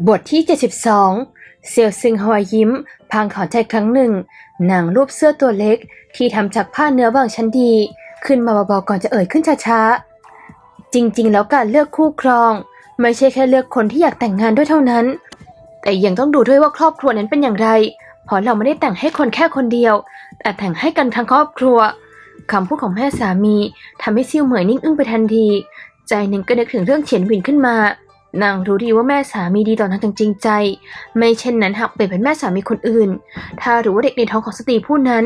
บทที่72เซียวซึงฮวายิ้มพลางถอนใจครั้งหนึ่งนางรูปเสื้อตัวเล็กที่ทำจากผ้าเนื้อบางชั้นดีขึ้นมาเบาๆก่อนจะเอ่ยขึ้นช้าๆจริงๆแล้วการเลือกคู่ครองไม่ใช่แค่เลือกคนที่อยากแต่งงานด้วยเท่านั้นแต่ยังต้องดูด้วยว่าครอบครัวนั้นเป็นอย่างไรเพราะเราไม่ได้แต่งให้คนแค่คนเดียวแต่แต่งให้กันทั้งครอบครัวคำพูดของแม่สามีทำให้ซิ่วเหมยนิ่งอึ้งไปทันทีใจหนึ่งก็นึกถึงเรื่องเฉียนหวินขึ้นมานางรู้ดีว่าแม่สามีดีต่อนางจริงใจไม่เช่นนั้นหากเปลี่ยนเป็นแม่สามีคนอื่นถ้ารู้ว่าเด็กในท้องของสตรีผู้นั้น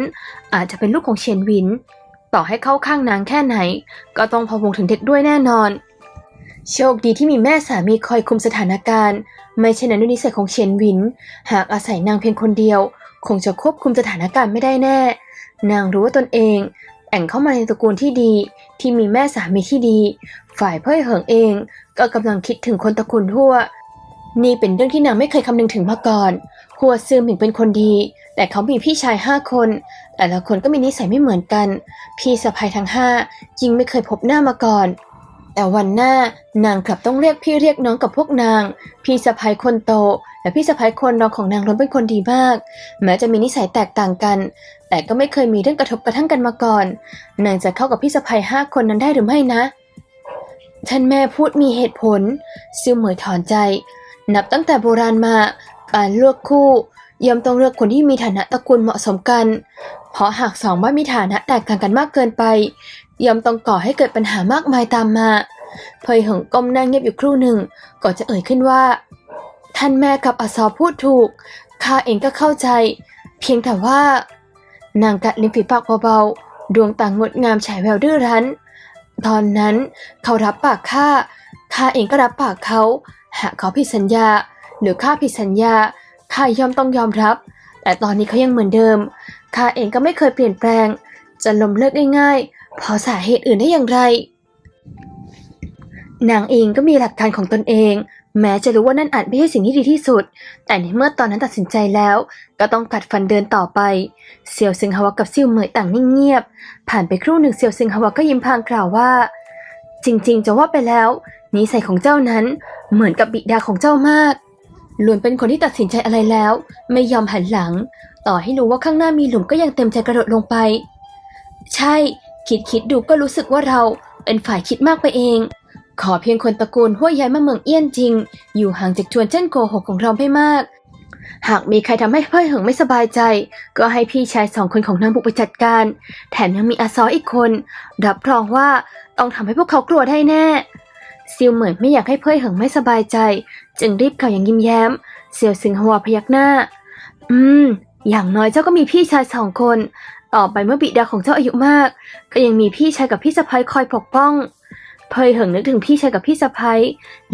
อาจจะเป็นลูกของเฉียนหวินต่อให้เข้าข้างนางแค่ไหนก็ต้องพะวงถึงเด็กด้วยแน่นอนโชคดีที่มีแม่สามีคอยคุมสถานการณ์ไม่เช่นนั้นด้วยนิสัยของเฉียนหวินหากอาศัยนางเพียงคนเดียวคงจะควบคุมสถานการณ์ไม่ได้แน่นางรู้ว่าตนเองแต่งเข้ามาในตระกูลที่ดีที่มีแม่สามีที่ดีฝ่ายเพ่ยเหิงเองก็กำลังคิดถึงคนตระกูลทั่วนี่เป็นเรื่องที่นางไม่เคยคำนึงถึงมาก่อนหัวซื่อหมิงเป็นคนดีแต่เขามีพี่ชาย5 คนแต่ละคนก็มีนิสัยไม่เหมือนกันพี่สะใภ้ทั้ง5ยิ่งไม่เคยพบหน้ามาก่อนแต่วันหน้านางกลับต้องเรียกพี่เรียกน้องกับพวกนางพี่สะใภ้คนโตและพี่สะใภ้คนรองของนางล้วนเป็นคนดีมากแม้จะมีนิสัยแตกต่างกันแต่ก็ไม่เคยมีเรื่องกระทบกระทั่งกันมาก่อนนางจะเข้ากับพี่สะใภ้5 คนนั้นได้หรือไม่นะท่านแม่พูดมีเหตุผลซิ่วเหมยถอนใจนับตั้งแต่โบราณมาการเลือกคู่ย่อมต้องเลือกคนที่มีฐานะตระกูลเหมาะสมกันเพราะหาก2 บ้านมีฐานะแตกต่างกันมากเกินไปย่อมต้องก่อให้เกิดปัญหามากมายตามมาเผยเหิงก้มหน้าเงียบอยู่ครู่หนึ่งก่อนจะเอ่ยขึ้นว่าท่านแม่กับอซอพูดถูกข้าเองก็เข้าใจเพียงแต่ว่านางกัดลิ้นฝีปากเบาๆดวงตางดงามฉายแววดื้อรั้นตอนนั้นเขารับปากข้าเองก็รับปากเขาหากเขาผิดสัญญาหรือข้าผิดสัญญาข้าย่อมต้องยอมรับแต่ตอนนี้เขายังเหมือนเดิมข้าเองก็ไม่เคยเปลี่ยนแปลงจะล้มเลิกง่ายๆเพราะสาเหตุอื่นได้อย่างไรนางเองก็มีหลักการของตนเองแม้จะรู้ว่านั่นอาจไม่ใช่สิ่งที่ดีที่สุดแต่ในเมื่อตอนนั้นตัดสินใจแล้วก็ต้องกัดฟันเดินต่อไปเซียวซึงฮวากับซิ่วเหมยต่างนิ่งเงียบผ่านไปครู่หนึ่งเซียวซึงฮวาก็ยิ้มพลางกล่าวว่าจริงๆจะว่าไปแล้วนิสัยของเจ้านั้นเหมือนกับบิดาของเจ้ามากล้วนเป็นคนที่ตัดสินใจอะไรแล้วไม่ยอมหันหลังต่อให้รู้ว่าข้างหน้ามีหลุมก็ยังเต็มใจกระโดดลงไปใช่คิดดูก็รู้สึกว่าเราเป็นฝ่ายคิดมากไปเองขอเพียงคนตระกูลหัวย้ายมาเมืองเอี้ยนจริงอยู่ห่างจากจวนเจิ้นโกหกของเราไม่มากหากมีใครทำให้เพ่ยเหิงไม่สบายใจก็ให้พี่ชาย2 คนของนางบุกไปจัดการแถมยังมีอาซออีกคนรับรองว่าต้องทำให้พวกเขากลัวได้แน่ซิวเหมยไม่อยากให้เพ่ยเหิงไม่สบายใจจึงรีบกล่าวอย่างยิ้มแย้มเซียวซึงฮวาพยักหน้าอย่างน้อยเจ้าก็มีพี่ชาย2 คนต่อไปเมื่อบิดาของเจ้าอายุมากก็ยังมีพี่ชายกับพี่สะใภ้คอยปกป้องเพ่ยเหิงนึกถึงพี่ชายกับพี่สะใภ้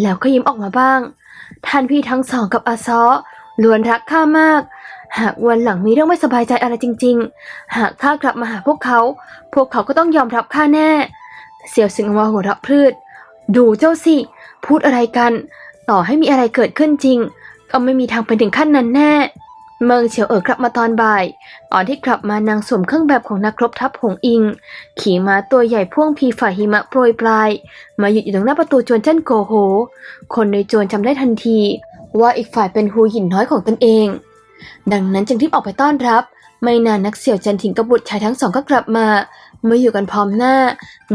แล้วก็ยิ้มออกมาบ้างท่านพี่ทั้ง2กับอาซอล้วนรักข้ามากหากวันหลังมีเรื่องไม่สบายใจอะไรจริงๆหากข้ากลับมาหาพวกเขาก็ต้องยอมรับข้าแน่เสี่ยวซึงฮวาหัวเราะพรืดดูเจ้าสิพูดอะไรกันต่อให้มีอะไรเกิดขึ้นจริงก็ไม่มีทางไปถึงขั้นนั้นแน่เมิงเฉียวกลับมาตอนบ่ายตอนที่กลับมานางสวมเครื่องแบบของนักรบทัพหงอิงขี่ม้าตัวใหญ่พ่วงพีฝ่ายหิมะโปรยปลายมาหยุดอยู่ตรงหน้าประตูจวนเจิ้นโกโหคนในจวนจำได้ทันทีว่าอีกฝ่ายเป็นฮูหยินน้อยของตนเองดังนั้นจึงรีบออกไปต้อนรับไม่นานนักเสี่ยวจันทิงกับบุตรชายทั้ง2ก็กลับมาเมื่ออยู่กันพร้อมหน้า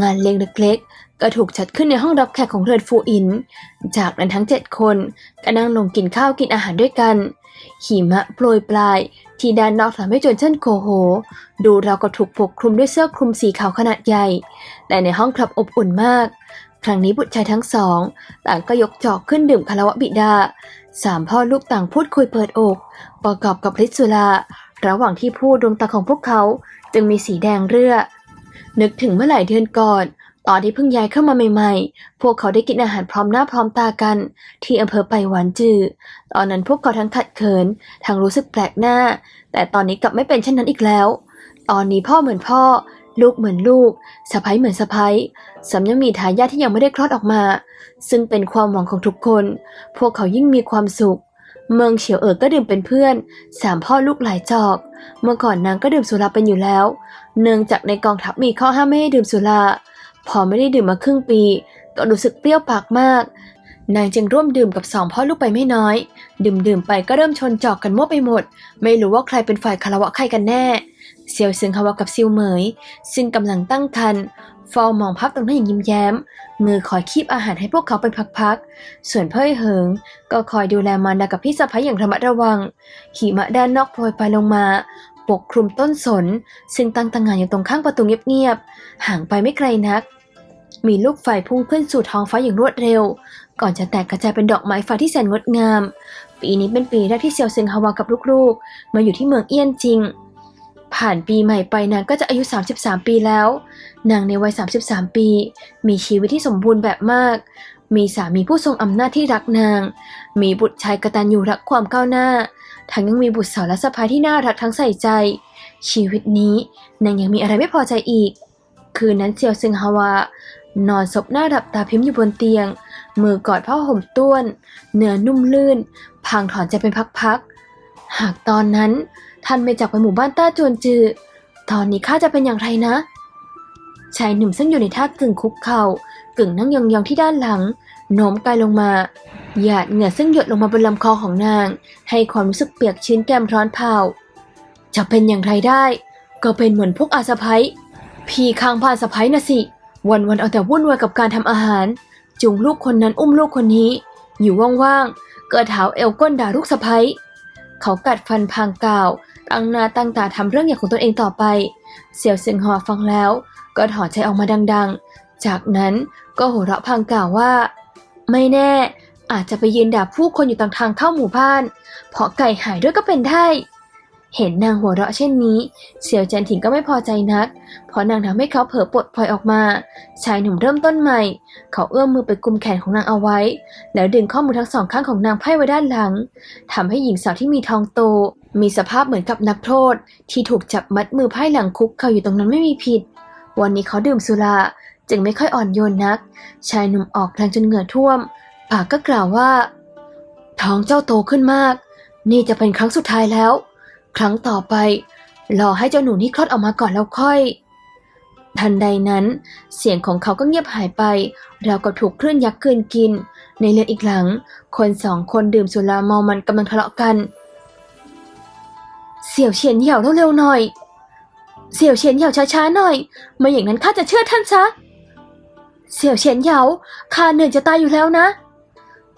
งานเลี้ยงเล็กๆก็ถูกจัดขึ้นในห้องรับแขกของเรือนฟูอินจากนั้นทั้ง7 คนก็นั่งลงกินข้าวกินอาหารด้วยกันหิมะโปรยปลายที่ด้านนอกทำให้จวนเจิ้นโกโหดูราวกับถูกปกคลุมด้วยเสื้อคลุมสีขาวขนาดใหญ่แต่ในห้องกลับอบอุ่นมากครั้งนี้บุตรชายทั้ง2ต่างก็ยกจอกขึ้นดื่มคารวะบิดา3 พ่อลูกต่างพูดคุยเปิดอกประกอบกับฤทธิ์สุราระหว่างที่พูดดวงตาของพวกเขาจึงมีสีแดงเรื่อนึกถึงเมื่อหลายเดือนก่อนตอนที่เพิ่งย้ายเข้ามาใหม่ๆพวกเขาได้กินอาหารพร้อมหน้าพร้อมตากันที่อำเภอไปหวานจือตอนนั้นพวกเขาทั้งขัดเขินทั้งรู้สึกแปลกหน้าแต่ตอนนี้กลับไม่เป็นเช่นนั้นอีกแล้วตอนนี้พ่อเหมือนพ่อลูกเหมือนลูกสะใภ้เหมือนสะใภ้สำยังมีทายาทที่ยังไม่ได้คลอดออกมาซึ่งเป็นความหวังของทุกคนพวกเขายิ่งมีความสุขเมืองเฉียวก็ดื่มเป็นเพื่อน3 พ่อลูกหลายจอกเมื่อก่อนนางก็ดื่มสุราเป็นอยู่แล้วเนื่องจากในกองทัพมีข้อห้ามไม่ให้ดื่มสุราพอไม่ได้ดื่มมาครึ่งปีก็รู้สึกเปรี้ยวปากมาก นางจึงร่วมดื่มกับสองพ่อลูกไปไม่น้อยดื่มไปก็เริ่มชนจอกกันมั่วไปหมดไม่รู้ว่าใครเป็นฝ่ายคารวะใครกันแน่เซียวซึงฮวากับซิวเหมยซึ่งกำลังตั้งครรภ์เฝ้ามองภาพตรงนั้นอย่างยิ้มแย้มมือคอยคีบอาหารให้พวกเขาเป็นพักๆส่วนเพ่อเหิงก็คอยดูแลมารดากับพี่สะใภ้อย่างระมัดระวังหิมะด้านนอกโปรยปลายลงมาปกคลุมต้นสนซึ่งตั้งตระหง่านอยู่ตรงข้างประตูเงียบๆห่างไปไม่ไกลนักมีลูกไฟพุ่งขึ้นสู่ท้องฟ้าอย่างรวดเร็วก่อนจะแตกกระจายเป็นดอกไม้ไฟที่แสนงดงามปีนี้เป็นปีแรกที่เซียวซึงฮวากับลูกๆมาอยู่ที่เมืองเอี้ยนจิงผ่านปีใหม่ไปนางก็จะอายุ33ปีแล้วนางในวัย33ปีมีชีวิตที่สมบูรณ์แบบมากมีสามีผู้ทรงอำนาจที่รักนางมีบุตรชายกตัญญูรักความก้าวหน้าทั้งยังมีบุตรสาวและสะใภ้ที่น่ารักทั้งใส่ใจชีวิตนี้นางยังมีอะไรไม่พอใจอีกคืนนั้นเซียวซึงฮวานอนซบหน้าหลับตาพิมพ์อยู่บนเตียงมือกอดผ้าห่มต้วนเนื้อนุ่มลื่นพางถอนใจเป็นพักๆหากตอนนั้นท่านไม่จากไปหมู่บ้านต้าจวนจือตอนนี้ข้าจะเป็นอย่างไรนะชายหนุ่มซึ่งอยู่ในท่ากึ่งคุกเข่ากึ่งนั่งยองๆที่ด้านหลังโน้มกายลงมาหยาดเหงื่อซึ่งหยดลงมาบนลำคอของนางให้ความรู้สึกเปียกชื้นแก้มร้อนเผาจะเป็นอย่างไรได้ก็เป็นเหมือนพวกอาสะใภ้พี่ข้างบ้านสะใภ้น่ะสิวันๆเอาแต่วุ่นวายกับการทำอาหารจูงลูกคนนั้นอุ้มลูกคนนี้อยู่ว่างๆก็เท้าเอวก้นด่าลูกสะใภ้เขากัดฟันพางกล่าวตั้งหน้าตั้งตาทำเรื่องอย่างของตนเองต่อไปเสี่ยวซึงฮวาฟังแล้วก็ถอนใจออกมาดังๆจากนั้นก็หัวเราะพางกล่าวว่าไม่แน่อาจจะไปยืนด่าผู้คนอยู่ตรงทางเข้าหมู่บ้านเพราะไก่หายด้วยก็เป็นได้เห็นนางหัวเราะเช่นนี้เสี่ยวจันถิงก็ไม่พอใจนักเพราะนางทำให้เขาเผลอปลดปล่อยออกมาชายหนุ่มเริ่มต้นใหม่เขาเอื้อมมือไปกุมแขนของนางเอาไว้แล้วดึงข้อมือทั้งสองข้างของนางไพ่ไว้ด้านหลังทำให้หญิงสาวที่มีท้องโตมีสภาพเหมือนกับนักโทษที่ถูกจับมัดมือไพ่หลังคุกเขาอยู่ตรงนั้นไม่มีผิดวันนี้เขาดื่มสุราจึงไม่ค่อยอ่อนโยนนักชายหนุ่มออกแรงจนเหงื่อท่วมปากก็กล่าวว่าท้องเจ้าโตขึ้นมากนี่จะเป็นครั้งสุดท้ายแล้วครั้งต่อไปรอให้เจ้าหนูนี่คลอดออกมาก่อนแล้วค่อยทันใดนั้นเสียงของเขาก็เงียบหายไปราวกับถูกคลื่นยักษ์กลืนกินในเรือนอีกหลังคนสองคนดื่มสุราเมามันกำลังทะเลาะกันเสี่ยวเฉียนเหย่าเร็วๆหน่อยเสี่ยวเฉียนเหย่าช้าๆหน่อยไม่อย่างนั้นข้าจะเชื่อท่านซะเสี่ยวเฉียนเหย่าข้าเหนื่อยจะตายอยู่แล้วนะ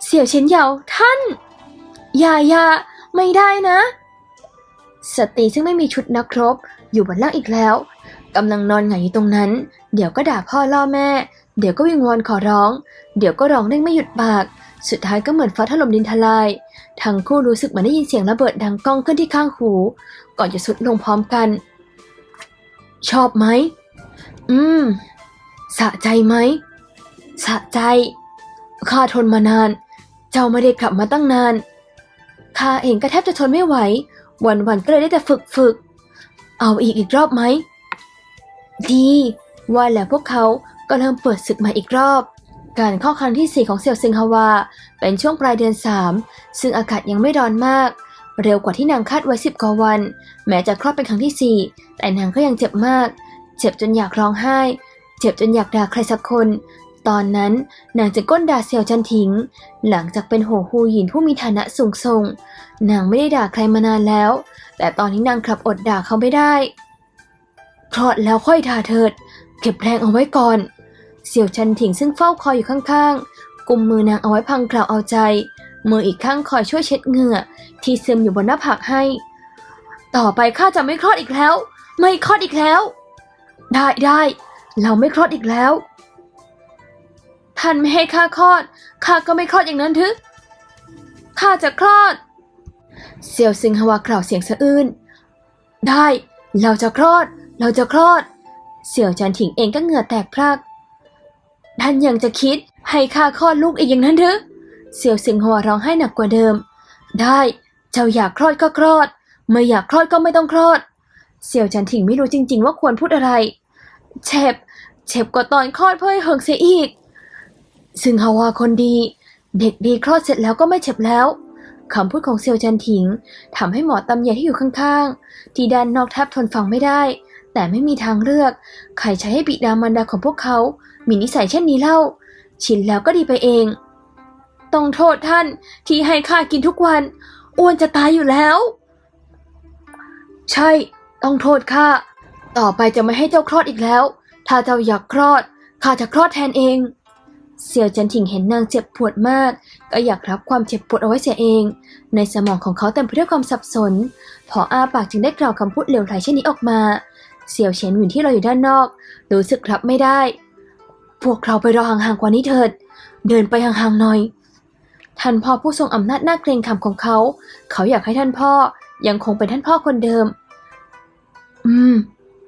เสี่ยวเฉียนเหย่าท่านอย่าไม่ได้นะสตรีซึ่งไม่มีชุดนักรบอยู่บนล่างอีกแล้วกำลังนอนหงายอยู่ตรงนั้นเดี๋ยวก็ด่าพ่อล่อแม่เดี๋ยวก็วิงวอนขอร้องเดี๋ยวก็ร้องเร่งไม่หยุดปากสุดท้ายก็เหมือนฟ้าถล่มดินทลายทั้งคู่รู้สึกเหมือนได้ยินเสียงระเบิดดังก้องขึ้นที่ข้างหูก่อนจะสุดลงพร้อมกันชอบไหมสะใจไหมสะใจข้าทนมานานเจ้าไม่ได้กลับมาตั้งนานข้าเองก็แทบจะทนไม่ไหววันๆก็เลยได้แต่ฝึกเอาอีกรอบไหมดีว่าแล้วพวกเขาก็เริ่มเปิดศึกมาอีกรอบการเข้าครั้งที่4ของเสี่ยวซึงฮวาเป็นช่วงปลายเดือน3ซึ่งอากาศยังไม่ร้อนมากเร็วกว่าที่นางคาดไว้10 กว่าวันแม้จะคลอดเป็นครั้งที่4แต่นางก็ยังเจ็บมากเจ็บจนอยากร้องไห้เจ็บจนอยากด่าใครสักคนตอนนั้นนางจะก้นด่าเสี่ยวจันถิงหลังจากเป็นโหฮูหยินผู้มีฐานะสูงส่งนางไม่ได้ด่าใครมานานแล้วแต่ตอนนี้นางกลับอดด่าเขาไม่ได้คลอดแล้วค่อยด่าเถิดเก็บแรงเอาไว้ก่อนเสี่ยวจันถิงซึ่งเฝ้าคอยอยู่ข้างๆกุมมือนางเอาไว้พังกล่าวเอาใจมืออีกข้างคอยช่วยเช็ดเหงื่อที่ซึมอยู่บนหน้าผากให้ต่อไปข้าจะไม่คลอดอีกแล้วไม่คลอดอีกแล้วได้เราไม่คลอดอีกแล้วท่านไม่ให้ข้าคลอดข้าก็ไม่คลอดอย่างนั้นทึข้าจะคลอดเสี่ยวซึงฮวากล่าวเสียงสะอื้นได้เราจะคลอดเสี่ยวจันถิงเองก็เหงื่อแตกพรากท่านยังจะคิดให้ข้าคลอดลูกอีกอย่างนั้นทึเสี่ยวซึงฮวาร้องไห้หนักกว่าเดิมได้เจ้าอยากคลอดก็คลอดไม่อยากคลอดก็ไม่ต้องคลอดเสี่ยวจันถิงไม่รู้จริงๆว่าควรพูดอะไรเจ็บกว่าตอนคลอดเพื่อให้เหิงเสียอีกซึงฮวาคนดีเด็กดีคลอดเสร็จแล้วก็ไม่เจ็บแล้วคำพูดของเซียวจันถิงทำให้หมอตำแยที่อยู่ข้างๆที่ด้านนอกแทบทนฟังไม่ได้แต่ไม่มีทางเลือกใครใช้ให้บิดามารดาของพวกเขามีนิสัยเช่นนี้เล่าชินแล้วก็ดีไปเอง ต้องโทษท่านที่ให้ข้ากินทุกวันอ้วนจะตายอยู่แล้วใช่ต้องโทษข้าต่อไปจะไม่ให้เจ้าคลอดอีกแล้วถ้าเจ้าอยากคลอดข้าจะคลอดแทนเองเสี่ยวจันถิงเห็นนางเจ็บปวดมากก็อยากรับความเจ็บปวดเอาไว้เสียเองในสมองของเขาเต็มไปด้วยความสับสนพออ้าปากจึงได้กล่าวคำพูดเหลวไหลเช่นนี้ออกมาเสี่ยวเฉินหวินที่รออยู่ด้านนอกรู้สึกรับไม่ได้พวกเราไปรอห่างๆกว่านี้เถิดเดินไปห่างๆหน่อยท่านพ่อผู้ทรงอำนาจน่าเกรงขามของเขาอยากให้ท่านพ่อยังคงเป็นท่านพ่อคนเดิม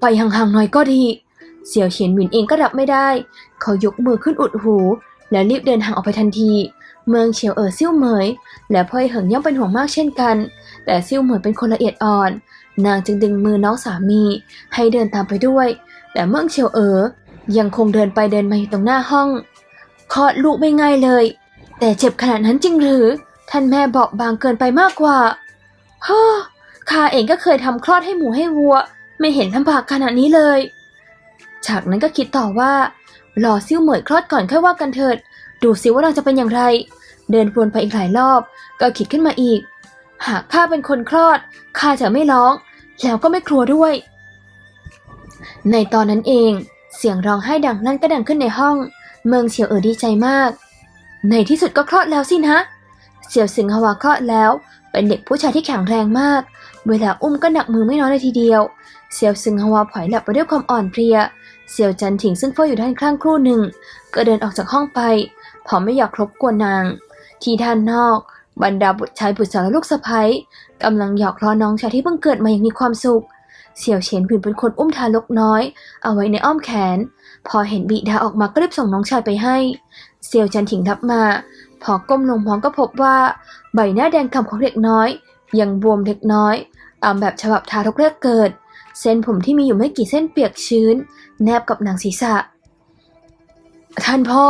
ไปห่างๆหน่อยก็ดีเสี่ยวเฉียนหวินเองก็รับไม่ได้เขายกมือขึ้นอุดหูและรีบเดินห่างออกไปทันทีเมืองเฉียวซิ่วเหมยและพ่อเหิงย่อมเป็นห่วงมากเช่นกันแต่ซิ่วเหมยเป็นคนละเอียดอ่อนนางจึงดึงมือน้องสามีให้เดินตามไปด้วยแต่เมืองเฉียวยังคงเดินไปเดินมาอยู่ตรงหน้าห้องคลอดลูกไม่ง่ายเลยแต่เจ็บขนาดนั้นจริงหรือท่านแม่เบาบางเกินไปมากกว่าข้าเองก็เคยทำคลอดให้หมูให้วัวไม่เห็นลำบากขนาดนี้เลยจากนั้นก็คิดต่อว่ารอซิ่วเหมยคลอดก่อนค่อยว่ากันเถิดดูสิว่านางจะเป็นอย่างไรเดินวนไปอีกหลายรอบก็คิดขึ้นมาอีกหากข้าเป็นคนคลอดข้าจะไม่ร้องแล้วก็ไม่กลัวด้วยในตอนนั้นเองเสียงร้องไห้ดังลั่นก็ดังขึ้นในห้องเมืองเฉียวดีใจมากในที่สุดก็คลอดแล้วสินะเสี่ยวซึงฮวาคลอดแล้วเป็นเด็กผู้ชายที่แข็งแรงมากเวลาอุ้มก็หนักมือไม่น้อยเลยทีเดียวเสี่ยวซึงฮวาผอยหลับไปด้วยความอ่อนเพลียเสี่ยวจันถิงซึ่งเฝ้าอยู่ด้านข้างครู่หนึ่งก็เดินออกจากห้องไปเพราะไม่อยากรบกวนนางที่ด้านนอกบรรดาบุตรชายบุตรสาวและลูกสะใภ้กำลังหยอกล้อน้องชายที่เพิ่งเกิดมาอย่างมีความสุขเสี่ยวเฉียนผินเป็นคนอุ้มทารกน้อยเอาไว้ในอ้อมแขนพอเห็นบิดาออกมาก็รีบส่งน้องชายไปให้เสี่ยวจันถิงรับมาพอก้มลงมองก็พบว่าใบหน้าแดงกำของเด็กน้อยยังบวมเล็กน้อยตามแบบฉบับทารกแรกเกิดเส้นผมที่มีอยู่ไม่กี่เส้นเปียกชื้นแนบกับหนังศีรษะท่านพ่อ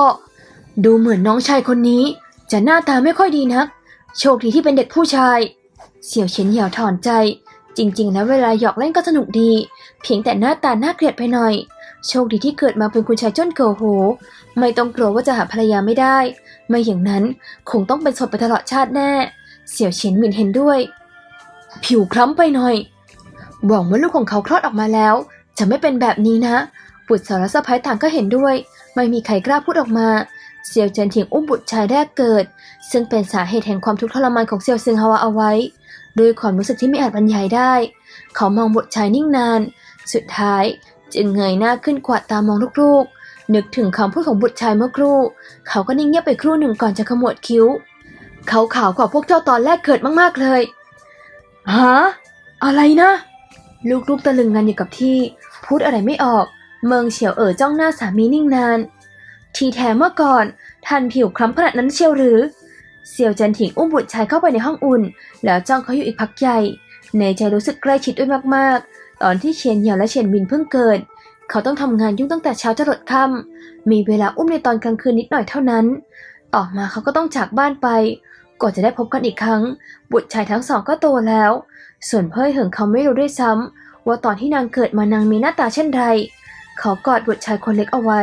ดูเหมือนน้องชายคนนี้จะหน้าตาไม่ค่อยดีนักโชคดีที่เป็นเด็กผู้ชายเสี่ยวเฉียนเหยี่ยวถอนใจจริงๆแล้วเวลาหยอกเล่นก็สนุกดีเพียงแต่หน้าตาน่าเกลียดไปหน่อยโชคดีที่เกิดมาเป็นคุณชายจ้นเก๋อโหไม่ต้องกลัวว่าจะหาภรรยาไม่ได้ไม่อย่างนั้นคงต้องเป็นโสดไปตลอดชาติแน่เสี่ยวเฉียนหมินเห็นด้วยผิวคล้ำไปหน่อยหวังว่าลูกของเขาคลอดออกมาแล้วจะไม่เป็นแบบนี้นะบุตรสาวและสะใภ้ต่างก็เห็นด้วยไม่มีใครกล้าพูดออกมาเสี่ยวเจินถิงอุ้มบุตรชายแรกเกิดซึ่งเป็นสาเหตุแห่งความทุกข์ทรมานของเสี่ยวซึงฮวาเอาไว้ด้วยความรู้สึกที่ไม่อาจบรรยายได้เขามองบุตรชายนิ่งนานสุดท้ายจึงเงยหน้าขึ้นกวาดตามองลูกๆนึกถึงคำพูดของบุตรชายเมื่อครู่เขาก็นิ่งเงียบไปครู่หนึ่งก่อนจะขมวดคิ้วเขาขาวกว่าพวกเจ้าตอนแรกเกิดมากๆเลยฮะอะไรนะลูกๆตะลึงงันอยู่กับที่พูดอะไรไม่ออกเมืองเฉียวจ้องหน้าสามีนิ่งนานทีแท้เมื่อก่อนท่านผิวคล้ำขนาดนั้นเชียวหรือเสี่ยวจันถิงอุ้มบุตรชายเข้าไปในห้องอุ่นแล้วจ้องเขาอยู่อีกพักใหญ่ในใจรู้สึกใกล้ชิดด้วยมากๆตอนที่เฉียนเหยี่ยวและเฉียนหวินเพิ่งเกิดเขาต้องทำงานยุ่งตั้งแต่เช้าจรดค่ำมีเวลาอุ้มในตอนกลางคืนนิดหน่อยเท่านั้นต่อมาเขาก็ต้องจากบ้านไปก่อนจะได้พบกันอีกครั้งบุตรชายทั้งสองก็โตแล้วส่วนเพ่อเหิงเขาไม่รู้ด้วยซ้ำว่าตอนที่นางเกิดมานางมีหน้าตาเช่นไรเขากอดบุตรชายคนเล็กเอาไว้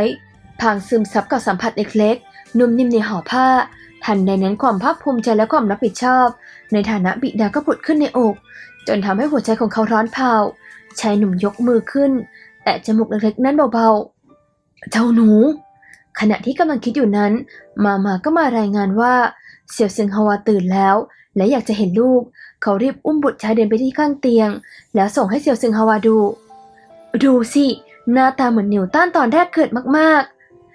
พลางซึมซับกับสัมผัสเล็กๆนุ่มนิ่มในห่อผ้าทันใดนั้นความภาคภูมิใจและความรับผิดชอบในฐานะบิดาก็ผุดขึ้นในอกจนทำให้หัวใจของเขาร้อนเผาชายหนุ่มยกมือขึ้นแต่จมูกเล็กๆนั้นเบาๆเจ้าหนูขณะที่กำลังคิดอยู่นั้นมาก็มารายงานว่าเสี่ยวซึงฮวาตื่นแล้วและอยากจะเห็นลูกเขารีบอุ้มบุตรชายเดินไปที่ข้างเตียงแล้วส่งให้เสี่ยวซึงฮวาดูสิหน้าตาเหมือนนิวตันตอนแรกเกิดมาก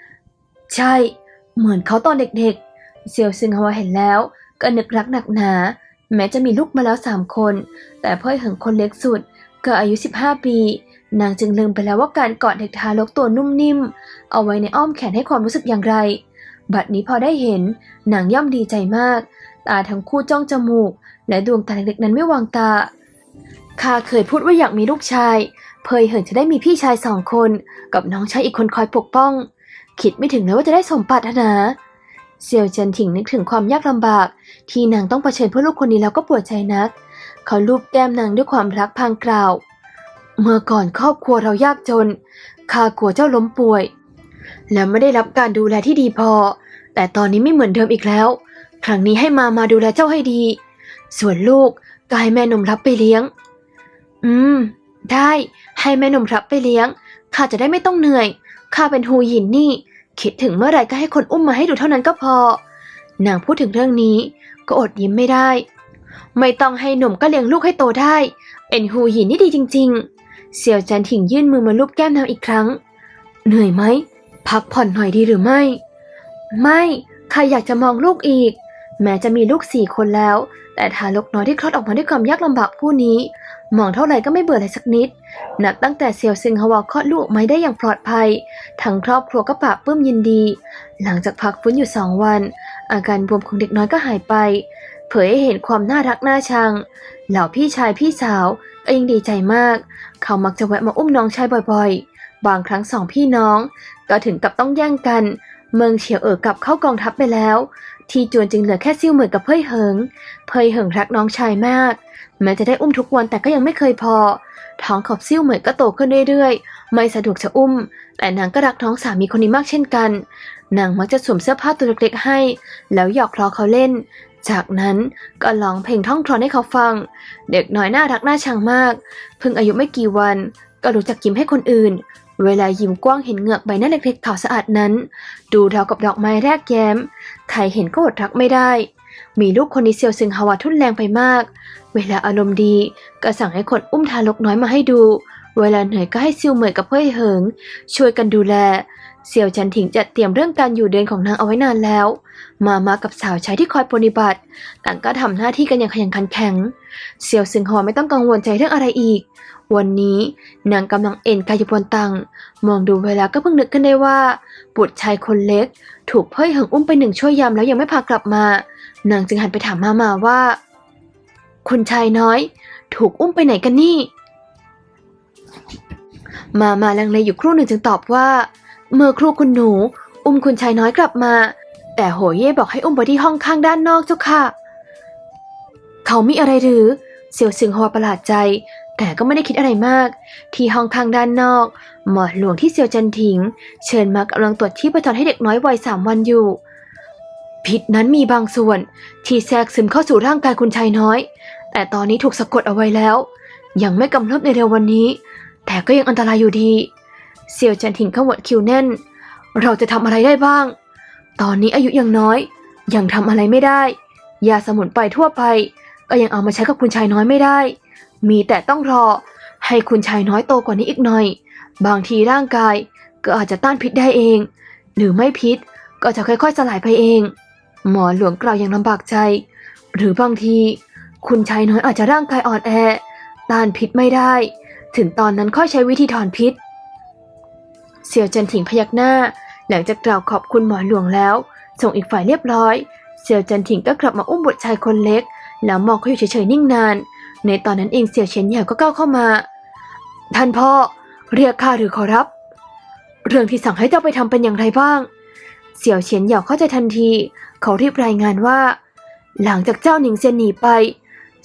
ๆใช่เหมือนเขาตอนเด็กๆเสี่ยวซึงฮวาเห็นแล้วก็นึกรักหนักหนาแม้จะมีลูกมาแล้ว3 คนแต่พ่อเหิงคนเล็กสุดก็อายุ15 ปีนางจึงลืมไปแล้วว่าการกอดเด็กทารกตัวนุ่มนิ่มเอาไว้ในอ้อมแขนให้ความรู้สึกอย่างไรบัดนี้พอได้เห็นนางย่อมดีใจมากตาทั้งคู่จ้องจมูกและดวงตาเล็กๆนั้นไม่วางตาข้าเคยพูดว่าอยากมีลูกชายเพยเหินจะได้มีพี่ชาย2 คนกับน้องชายอีกคนคอยปกป้องคิดไม่ถึงเลยว่าจะได้สมปรารถนาเสี่ยวเจินถิงนึกถึงความยากลำบากที่นางต้องเผชิญเพื่อลูกคนนี้แล้วก็ปวดใจนักเขาลูบแก้มนางด้วยความรักพลางกล่าวเมื่อก่อนครอบครัวเรายากจนข้ากลัวเจ้าล้มป่วยและไม่ได้รับการดูแลที่ดีพอแต่ตอนนี้ไม่เหมือนเดิมอีกแล้ว ครั้งนี้ให้มาดูแลเจ้าให้ดีส่วนลูกก็ให้แม่นมรับไปเลี้ยงได้ให้แม่นมรับไปเลี้ยงข้าจะได้ไม่ต้องเหนื่อยข้าเป็นฮูหยินนี่คิดถึงเมื่อไหร่ก็ให้คนอุ้มมาให้ดูเท่านั้นก็พอนางพูดถึงเรื่องนี้ก็อดยิ้มไม่ได้ไม่ต้องให้หนุ่มก็เลี้ยงลูกให้โตได้เป็นฮูหยินนี่ดีจริงๆเสี่ยวจันถิงยื่นมือมาลูบแก้มนางอีกครั้งเหนื่อยไหมพักผ่อนหน่อยดีหรือไม่ใครอยากจะมองลูกอีกแม้จะมีลูก4 คนแล้วแต่ทารกน้อยที่คลอดออกมาด้วยความยากลำบากผู้นี้มองเท่าไหร่ก็ไม่เบื่อเลยสักนิดนับตั้งแต่เซียวซึงฮวาคลอดลูกออกมาได้อย่างปลอดภัยทั้งครอบครัวก็ปราบปลื้มยินดีหลังจากพักฟื้นอยู่2 วันอาการบวมของเด็กน้อยก็หายไปเผยให้เห็นความน่ารักน่าชังเหล่าพี่ชายพี่สาวก็ยิ่งดีใจมากเขามักจะแวะมาอุ้มน้องชายบ่อยๆบางครั้ง2 พี่น้องก็ถึงกับต้องแย่งกันเมืองเฉียวกลับเข้ากองทัพไปแล้วที่จวนจึงเหลือแค่ซิ่วเหมยกับเพ่ยเหิงรักน้องชายมากแม้จะได้อุ้มทุกวันแต่ก็ยังไม่เคยพอท้องของซิ่วเหมยก็โตขึ้นเรื่อยๆไม่สะดวกจะอุ้มแต่นางก็รักน้องสามีคนนี้มากเช่นกันนางมักจะสวมเสื้อผ้าตัวเล็กๆให้แล้วหยอกล้อเขาเล่นจากนั้นก็ร้องเพลงท่องทรอนให้เขาฟังเด็กน้อยน่ารักน่าชังมากเพิ่งอายุไม่กี่วันก็รู้จักยิ้มให้คนอื่นเวลายิ้มกว้างเห็นเหงือกใบหน้าเล็กๆขาวสะอาดนั้นดูราวกับดอกไม้แรกแย้มใครเห็นก็อดรักไม่ได้มีลูกคนนี้เซียวซึงฮวาทุ่นแรงไปมากเวลาอารมณ์ดีก็สั่งให้คนอุ้มทารกน้อยมาให้ดูเวลาเหนื่อยก็ให้ซิวเหมยกับเพ่ยเหิงช่วยกันดูแลเสี่ยวจันถิงจัดเตรียมเรื่องการอยู่เดือนของนางเอาไว้นานแล้วมากับสาวใช้ที่คอยปฏิบัติต่างก็ทำหน้าที่กันอย่างขยันขันแข็งเสี่ยวซึงฮวาไม่ต้องกังวลใจเรื่องอะไรอีกวันนี้นางกำลังเอนกายอยู่บนตังมองดูเวลาก็เพิ่งนึกขึ้นได้ว่าบุตรชายคนเล็กถูกเพ่ยเหิงอุ้มไป1 ชั่วยามแล้วยังไม่พากลับมานางจึงหันไปถามมาว่าคุณชายน้อยถูกอุ้มไปไหนกันนี่มาลังเลอยู่ครู่หนึ่งจึงตอบว่าเมื่อครู่คุณหนูอุ้มคุณชายน้อยกลับมาแต่โหเย่บอกให้อุ้มไปที่ห้องข้างด้านนอกเจ้าค่ะเขามีอะไรหรือเสี่ยวซึงฮวาประหลาดใจแต่ก็ไม่ได้คิดอะไรมากที่ห้องข้างด้านนอกหมอหลวงที่เซียวจันถิงเชิญมากำลังตรวจชีพจรให้เด็กน้อยวัย3 วันอยู่พิษนั้นมีบางส่วนที่แทรกซึมเข้าสู่ร่างกายคุณชายน้อยแต่ตอนนี้ถูกสะกดเอาไว้แล้วยังไม่กำเริบในเร็ววันนี้แต่ก็ยังอันตรายอยู่ดีเซียวจันถิงขมวดคิ้วแน่นเราจะทำอะไรได้บ้างตอนนี้อายุยังน้อยยังทำอะไรไม่ได้ยาสมุนไพรทั่วไปก็ยังเอามาใช้กับคุณชายน้อยไม่ได้มีแต่ต้องรอให้คุณชายน้อยโตกว่านี้อีกหน่อยบางทีร่างกายก็อาจจะต้านพิษได้เองหรือไม่พิษก็จะค่อยๆสลายไปเองหมอหลวงกล่าวอย่างลำบากใจหรือบางทีคุณชายน้อยอาจจะร่างกายอ่อนแอต้านพิษไม่ได้ถึงตอนนั้นค่อยใช้วิธีถอนพิษเสี่ยวจันถิงพยักหน้าหลังจากกล่าวขอบคุณหมอหลวงแล้วส่งอีกฝ่ายเรียบร้อยเสี่ยวจันถิงก็กลับมาอุ้มบุตรชายคนเล็กแล้วมองเขาอยู่เฉยๆนิ่งนานในตอนนั้นเองเสี่ยวเฉียนเหย่าก็ก้าวเข้ามาท่านพ่อเรียกข้าหรือขอรับเรื่องที่สั่งให้เจ้าไปทำเป็นอย่างไรบ้างเสี่ยวเฉียนเหย่าเข้าใจทันทีเขารีบรายงานว่าหลังจากเจ้าหนิงเซียนหนีไป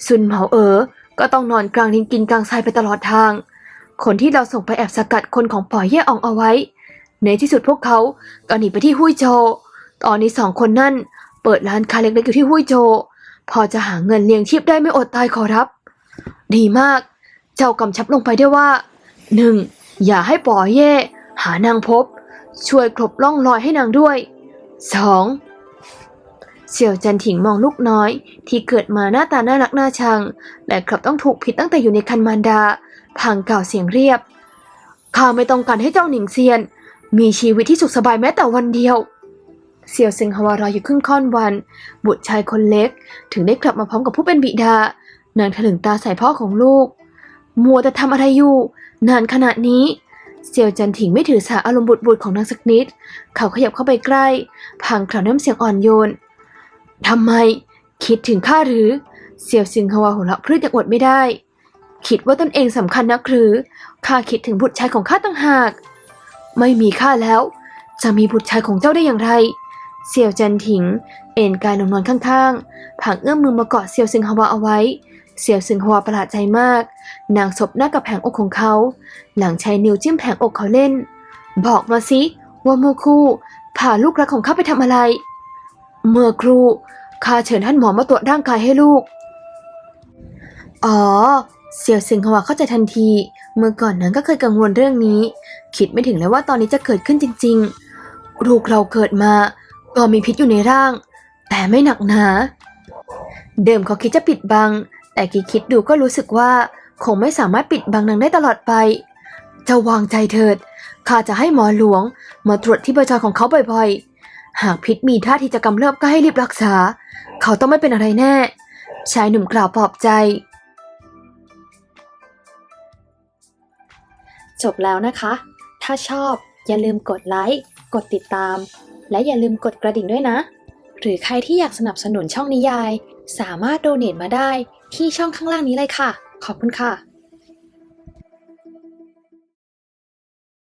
ซุนเหมาก็ต้องนอนกลางดินกินกลางทรายไปตลอดทางคนที่เราส่งไปแอบสกัดคนของป๋อเย่อองเอาไว้ในที่สุดพวกเขาก็หนีไปที่ฮุยโจตอนนี้2 คนนั่นเปิดร้านค้าเล็กๆอยู่ที่ฮุยโจพอจะหาเงินเลี้ยงชีพได้ไม่อดตายขอรับดีมากเจ้ากำชับลงไปด้วยว่า 1. อย่าให้ป๋อเย่หานางพบช่วยกลบล่องรอยให้นางด้วย 2. เสี่ยวจันถิงมองลูกน้อยที่เกิดมาหน้าตาน่ารักน่าชังแต่กลับต้องถูกผิดตั้งแต่อยู่ในครรภ์มารดาพางกล่าวเสียงเรียบข้าไม่ต้องการให้เจ้าหนิงเซียนมีชีวิตที่สุขสบายแม้แต่วันเดียวเสี่ยวซึงฮวารออยู่ครึ่งค่อนวันบุตรชายคนเล็กถึงได้กลับมาพร้อมกับผู้เป็นบิดานางถลึงตาใส่พ่อของลูกมัวแต่ทำอะไรอยู่นานขนาดนี้เสี่ยวจันถิงไม่ถือสาอารมณ์บุตรของนางสักนิดเขาขยับเข้าไปใกล้พางกล่าวน้ำเสียงอ่อนโยนทำไมคิดถึงข้าหรือเสี่ยวซึงฮวาหัวเราะพรืดอย่างอดไม่ได้คิดว่าตนเองสำคัญนักหรือข้าคิดถึงบุตรชายของข้าต่างหากไม่มีข้าแล้วจะมีบุตรชายของเจ้าได้อย่างไรเสี่ยวจันถิงเอนกายลงนอนข้างๆผางเอื้อมมือมาเกาะเสี่ยวซึงฮวาเอาไว้เสี่ยวซึงฮวาประหลาดใจมากนางศพหน้ากับแผงอกของเขาหลังใช้นิ้วจิ้มแผงอกเขาเล่นบอกมาสิว่าเมื่อครู่พาลูกรักของข้าไปทำอะไรเมื่อครู่ ข้าเชิญท่านหมอมาตรวจร่างกายให้ลูกอ๋อเสี่ยวเซิงฮวาเข้าใจทันทีเมื่อก่อนนั้นก็เคยกังวลเรื่องนี้คิดไม่ถึงเลยว่าตอนนี้จะเกิดขึ้นจริงๆลูกเราเกิดมาก็มีพิษอยู่ในร่างแต่ไม่หนักหนาเดิมเขาคิดจะปิดบังแต่คิดดูก็รู้สึกว่าคงไม่สามารถปิดบังนางได้ตลอดไปเจ้าวางใจเถิดข้าจะให้หมอหลวงมาตรวจที่ประจรของเขาบ่อยๆหากพิษมีท่าทีจะกำเริบก็ให้รีบรักษาเขาต้องไม่เป็นอะไรแน่ชายหนุ่มกล่าวปลอบใจจบแล้วนะคะ ถ้าชอบอย่าลืมกดไลค์กดติดตามและอย่าลืมกดกระดิ่งด้วยนะหรือใครที่อยากสนับสนุนช่องนิยายสามารถโดเนทมาได้ที่ช่องข้างล่างนี้เลยค่ะขอบคุณค่ะ